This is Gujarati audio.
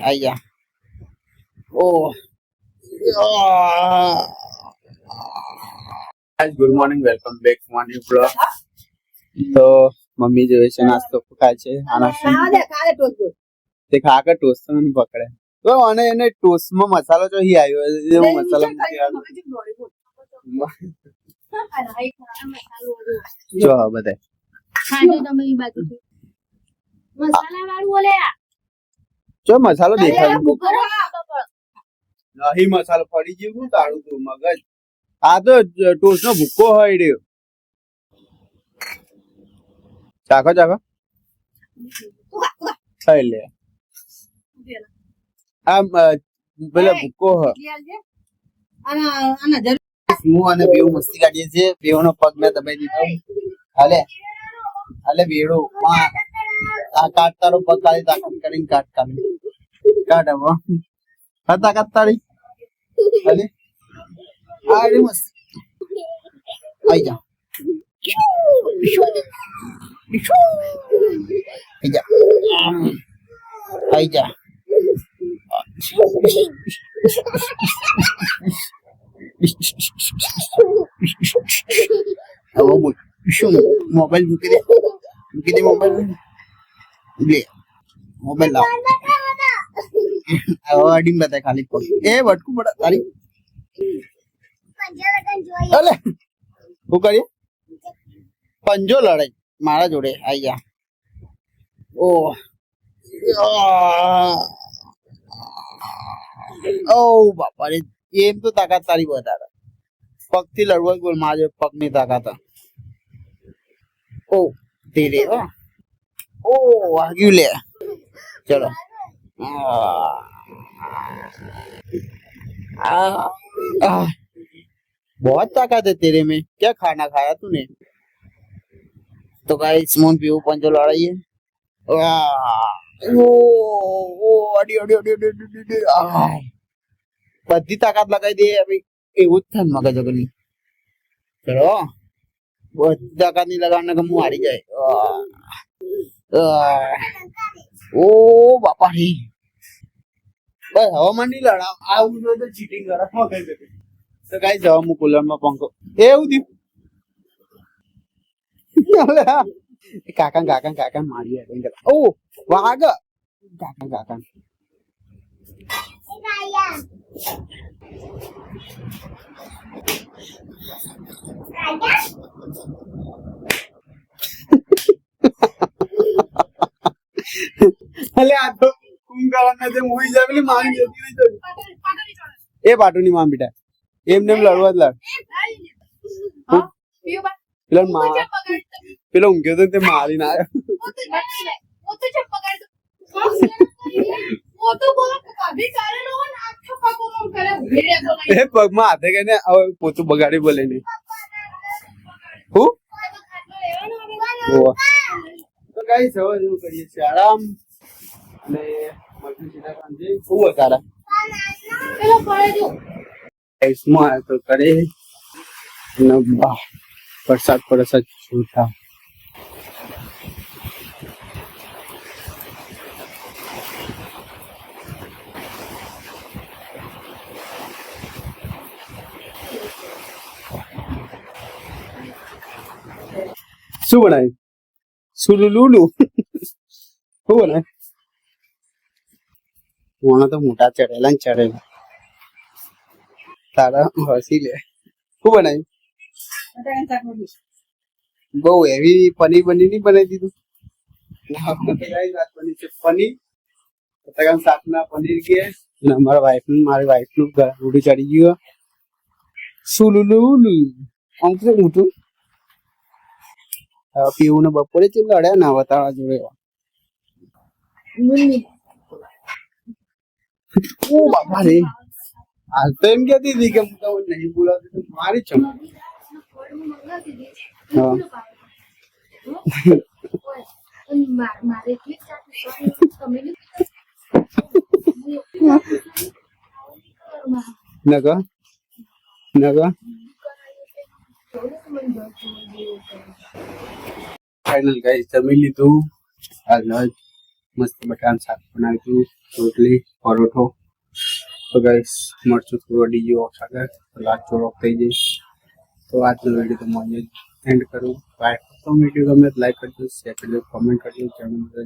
આયા ઓ good morning welcome back morning vlog તો મમ્મી જોવે છે નાસ્તો ખાય છે તે ખાકર ટોસ્ટ મને પકડે તો અને એને ટોસ્ટ માં મસાલો જો હી આવ્યો એવો મસાલો જો બધે ખાજો તમે ઈ બાજુ મસાલા વાળું બોલે જો મસાલો દેખાય નહીં મસાલો પડી ગયું તાળું તું મગજ આ તો ટોસ્ટ નો ભૂક્કો હોય રહ્યો ચાખો ચાખો ખાઈ લે આમ પેલા ભૂક્કો હું અને બેવ મસ્તી કાઢીએ છીએ બેવ નો પગ મેં દબાઈ દીધો હાલે હાલે બેડો આ કાટ તારો પગ કાઢી તાકાત કરીને કાટ હવે હા તાકાત તારી હાલે આ રે મસ્ત આઈ જા આઈ જા હવે બોલ શું મોબાઈલ મૂકી દે મોબાઈલ લે મોબાઈલ લાવ હવે અડીમ બતાય ખાલી એ વટકું પડે તારી અલે શું કરીએ પંજો લડાઈ મારા જોડે આઈ જા ઓ બાપા રે એમ તો તાકાત તારી વધારે પગ થી લડવા બોલ મારે પગ ની તાકાત ઓ ધીરે ઓ વાગ્યું લે ચલો बहुत ताकत है तेरे में क्या खाना खाया तूने तो गाइस मोन पीऊ पंजो लड़ाइए बधी ताकत लगाई दे अभी એવું જ થાય મગજ અગરની ચલો બધી તાકાત ની લગાડને કે હું હારી જાય ઓ બાપા રે બસ હવામાન ની લડા આવું જોઈએ તો ચીટિંગ કરે તો કઈ જવા હું કુલર માં પંખો એવું થયું કાકા મારી ઓ વાગ કાકા અલે આ તો કુંગાળા ને મોઈ જાય પેલી મારી જતી રહી એ પાટુની મામ બેટા એમને લડવા જ લડ પેલો ઊંઘ્યો તો તે મારી ના આવ્યો પગમાં હાથે કઈને પોતું બગાડી બોલે નઈ હું તો કઈ સવાર એવું કરીએ છીએ આરામ અને મજૂર સીધા સાંજે બહુ વધારે તો કરે વરસાદ પડે છૂટા શું બનાવ્યું સુલુલુલુ શું બનાવ્યું મોણા તો મોટા ચડેલા ને ચડેલા તારા હસી લે શું બનાવ્યું બહુ હેવી પનીર ની બનાવી દીધું પનીર શાક ના પનીર કે મારા મારી વાઈફ નું રૂડી ચડી ગયું સુલુલુલુ આમ તો મોટું પીવું ને બપોરે છે લડ્યા ના વતાળા જોડે ઓ બાપા રે હાલ તો એમ કેતી હતી કે હું તો નહીં બોલાવતી તો મારી છું નગા ફાઇનલ ગાઈસ જમી લીધું મસ્ત બટાકાનું શાક બનાવ્યું હતું, રોટલી, પરોઠો. તો ગાઈસ મરચું થોડું અડી ગયું સાગર, તો લાગ ચોળક થઈ જઈશ. તો આજનો વિડીયો તો હું એન્ડ કરું. બાય. તો વિડીયો ગમે તો લાઈક કરજો, શેર કરજો, કોમેન્ટ કરજો, ચેનલ પર